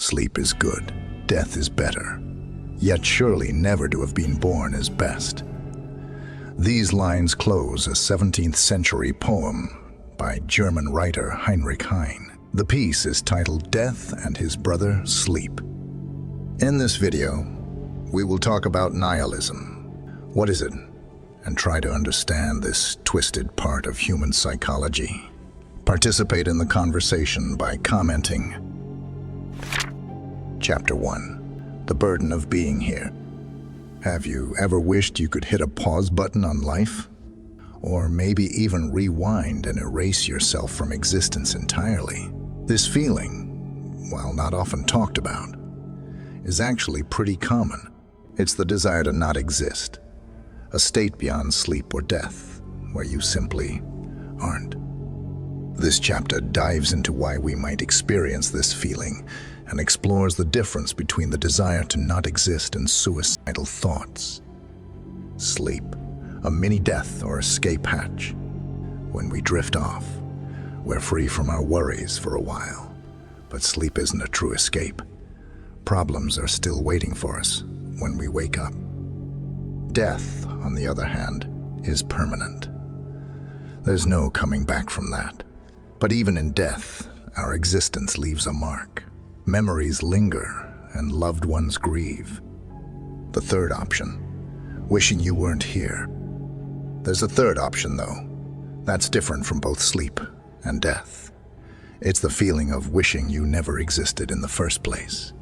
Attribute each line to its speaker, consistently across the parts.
Speaker 1: Sleep is good, death is better, yet surely never to have been born is best. These lines close a 17th century poem by German writer Heinrich Heine. The piece is titled Death and His Brother Sleep. In this video, we will talk about nihilism. What is it? And try to understand this twisted part of human psychology. Participate in the conversation by commenting. Chapter 1. The Burden of Being Here. Have you ever wished you could hit a pause button on life? Or maybe even rewind and erase yourself from existence entirely? This feeling, while not often talked about, is actually pretty common. It's the desire to not exist, a state beyond sleep or death, where you simply aren't. This chapter dives into why we might experience this feeling and explores the difference between the desire to not exist and suicidal thoughts. Sleep, a mini-death or escape hatch. When we drift off, we're free from our worries for a while. But sleep isn't a true escape. Problems are still waiting for us when we wake up. Death, on the other hand, is permanent. There's no coming back from that. But even in death, our existence leaves a mark. Memories linger and loved ones grieve. The third option, wishing you weren't here. There's a third option, though. That's different from both sleep and death. It's the feeling of wishing you never existed in the first place.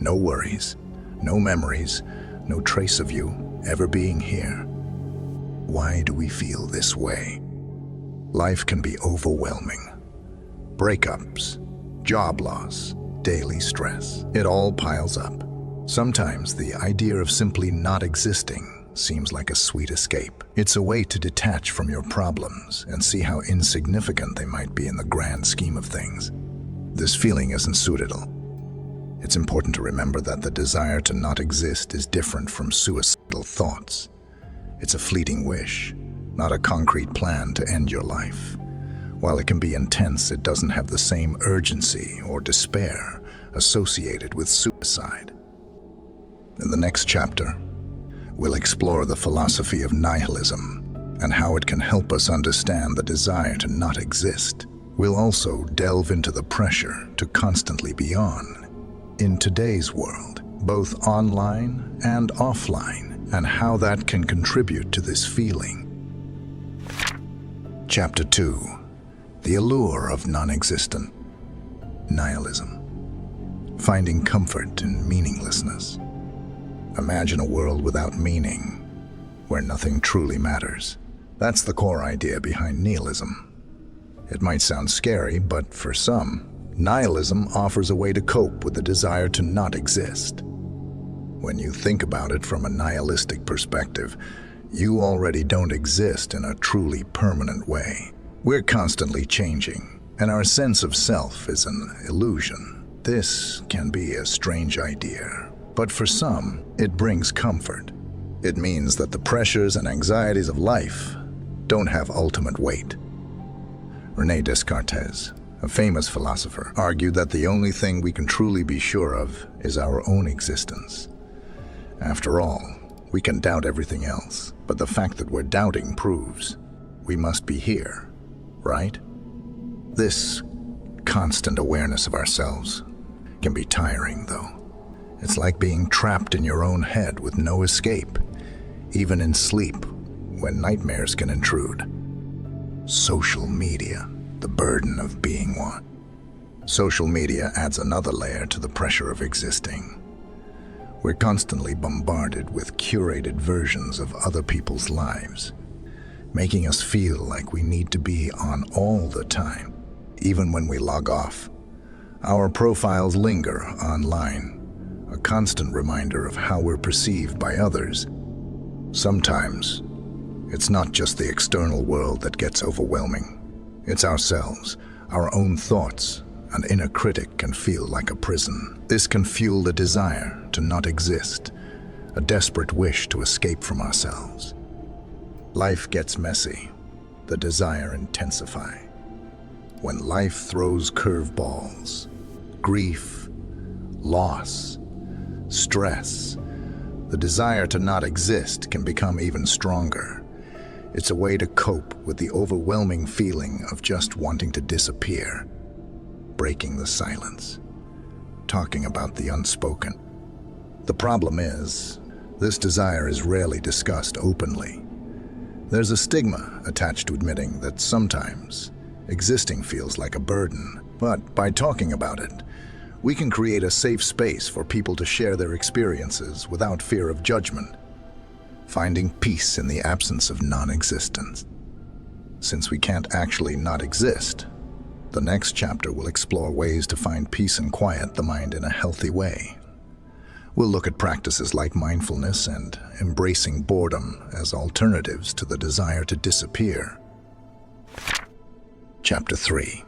Speaker 1: No worries, no memories, no trace of you ever being here. Why do we feel this way? Life can be overwhelming. Breakups, job loss, daily stress. It all piles up. Sometimes the idea of simply not existing seems like a sweet escape. It's a way to detach from your problems and see how insignificant they might be in the grand scheme of things. This feeling isn't suicidal. It's important to remember that the desire to not exist is different from suicidal thoughts. It's a fleeting wish, not a concrete plan to end your life. While it can be intense, it doesn't have the same urgency or despair associated with suicide. In the next chapter, we'll explore the philosophy of nihilism and how it can help us understand the desire to not exist. We'll also delve into the pressure to constantly be on in today's world, both online and offline, and how that can contribute to this feeling. Chapter 2. The Allure of Non-Existent. Nihilism. Finding comfort in meaninglessness. Imagine a world without meaning, where nothing truly matters. That's the core idea behind nihilism. It might sound scary, but for some, nihilism offers a way to cope with the desire to not exist. When you think about it from a nihilistic perspective, you already don't exist in a truly permanent way. We're constantly changing, and our sense of self is an illusion. This can be a strange idea, but for some, it brings comfort. It means that the pressures and anxieties of life don't have ultimate weight. René Descartes, a famous philosopher, argued that the only thing we can truly be sure of is our own existence. After all, we can doubt everything else, but the fact that we're doubting proves we must be here, right? This constant awareness of ourselves can be tiring, though. It's like being trapped in your own head with no escape, even in sleep, when nightmares can intrude. Social media, the burden of being one. Social media adds another layer to the pressure of existing. We're constantly bombarded with curated versions of other people's lives, making us feel like we need to be on all the time. Even when we log off, our profiles linger online, a constant reminder of how we're perceived by others. Sometimes, it's not just the external world that gets overwhelming. It's ourselves, our own thoughts. An inner critic can feel like a prison. This can fuel the desire to not exist, a desperate wish to escape from ourselves. Life gets messy, the desire intensifies. When life throws curveballs, grief, loss, stress, the desire to not exist can become even stronger. It's a way to cope with the overwhelming feeling of just wanting to disappear, breaking the silence, talking about the unspoken. The problem is, this desire is rarely discussed openly. There's a stigma attached to admitting that sometimes existing feels like a burden, but by talking about it, we can create a safe space for people to share their experiences without fear of judgment, finding peace in the absence of non-existence. Since we can't actually not exist, the next chapter will explore ways to find peace and quiet the mind in a healthy way. We'll look at practices like mindfulness and embracing boredom as alternatives to the desire to disappear. Chapter 3.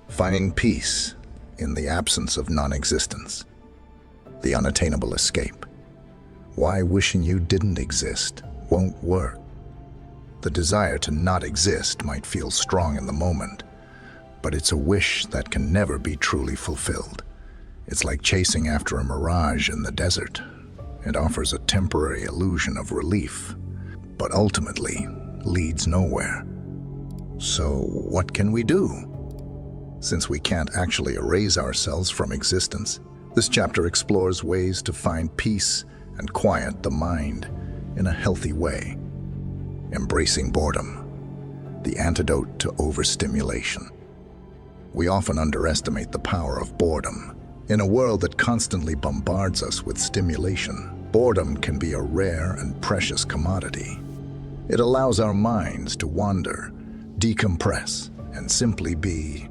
Speaker 1: Finding peace in the absence of non-existence. The unattainable escape. Why wishing you didn't exist won't work. The desire to not exist might feel strong in the moment, but it's a wish that can never be truly fulfilled. It's like chasing after a mirage in the desert. It offers a temporary illusion of relief, but ultimately leads nowhere. So what can we do? Since we can't actually erase ourselves from existence, this chapter explores ways to find peace and quiet the mind in a healthy way. Embracing boredom, the antidote to overstimulation. We often underestimate the power of boredom. In a world that constantly bombards us with stimulation, boredom can be a rare and precious commodity. It allows our minds to wander, decompress, and simply be.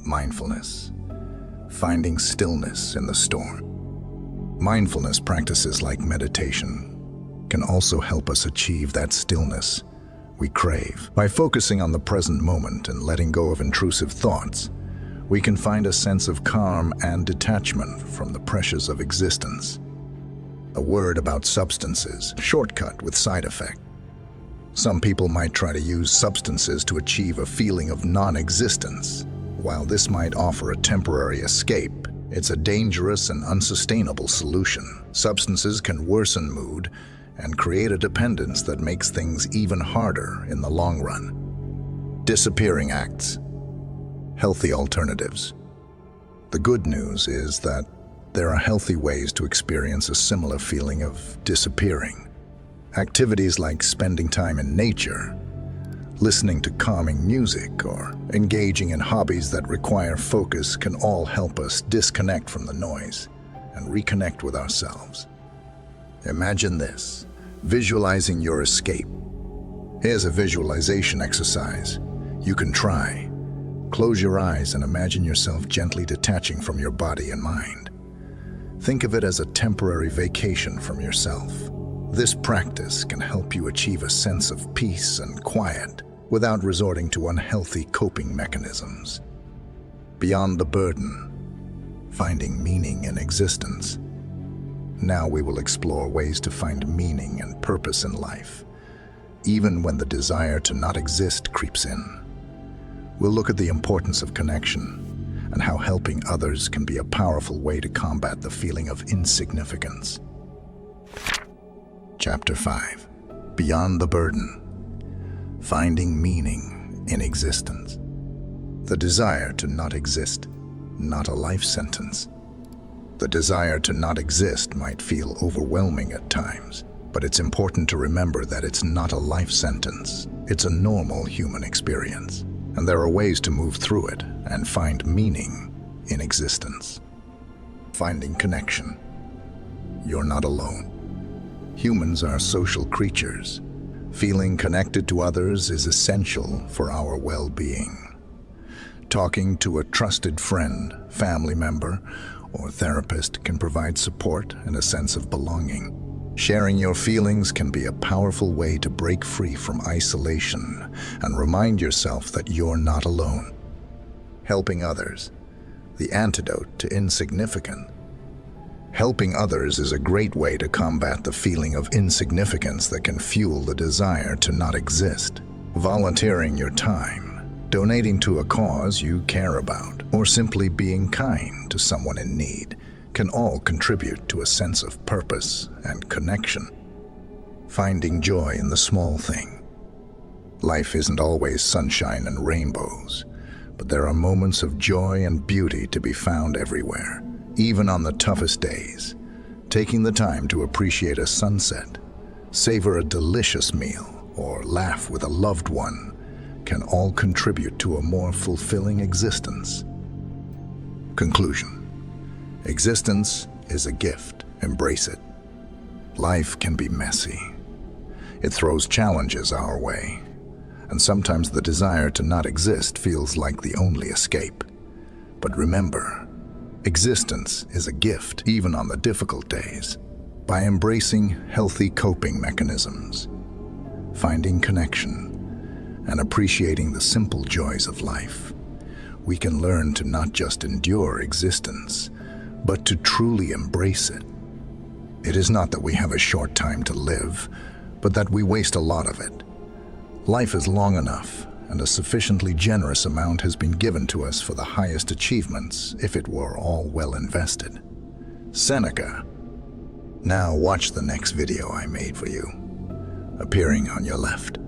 Speaker 1: Mindfulness. Finding stillness in the storm. Mindfulness practices like meditation can also help us achieve that stillness we crave. By focusing on the present moment and letting go of intrusive thoughts, we can find a sense of calm and detachment from the pressures of existence. A word about substances, shortcut with side effect. Some people might try to use substances to achieve a feeling of non-existence. While this might offer a temporary escape, it's a dangerous and unsustainable solution. Substances can worsen mood and create a dependence that makes things even harder in the long run. Disappearing acts. Healthy alternatives. The good news is that there are healthy ways to experience a similar feeling of disappearing. Activities like spending time in nature, listening to calming music, or engaging in hobbies that require focus can all help us disconnect from the noise and reconnect with ourselves. Imagine this, visualizing your escape. Here's a visualization exercise you can try. Close your eyes and imagine yourself gently detaching from your body and mind. Think of it as a temporary vacation from yourself. This practice can help you achieve a sense of peace and quiet without resorting to unhealthy coping mechanisms. Beyond the burden, finding meaning in existence. Now we will explore ways to find meaning and purpose in life, even when the desire to not exist creeps in. We'll look at the importance of connection and how helping others can be a powerful way to combat the feeling of insignificance. Chapter 5. Beyond the burden. Finding meaning in existence. The desire to not exist, not a life sentence. The desire to not exist might feel overwhelming at times, but it's important to remember that it's not a life sentence. It's a normal human experience. And there are ways to move through it and find meaning in existence. Finding connection. You're not alone. Humans are social creatures. Feeling connected to others is essential for our well-being. Talking to a trusted friend, family member, or therapist can provide support and a sense of belonging. Sharing your feelings can be a powerful way to break free from isolation and remind yourself that you're not alone. Helping others, the antidote to insignificance. Helping others is a great way to combat the feeling of insignificance that can fuel the desire to not exist. Volunteering your time, donating to a cause you care about, or simply being kind to someone in need can all contribute to a sense of purpose and connection. Finding joy in the small thing. Life isn't always sunshine and rainbows, but there are moments of joy and beauty to be found everywhere, even on the toughest days. Taking the time to appreciate a sunset, savor a delicious meal, or laugh with a loved one can all contribute to a more fulfilling existence. Conclusion. Existence is a gift. Embrace it. Life can be messy. It throws challenges our way, and sometimes the desire to not exist feels like the only escape. But remember, existence is a gift even on the difficult days. By embracing healthy coping mechanisms, finding connection, and appreciating the simple joys of life, we can learn to not just endure existence, but to truly embrace it. It is not that we have a short time to live, but that we waste a lot of it. Life is long enough, and a sufficiently generous amount has been given to us for the highest achievements if it were all well invested. Seneca. Now watch the next video I made for you, appearing on your left.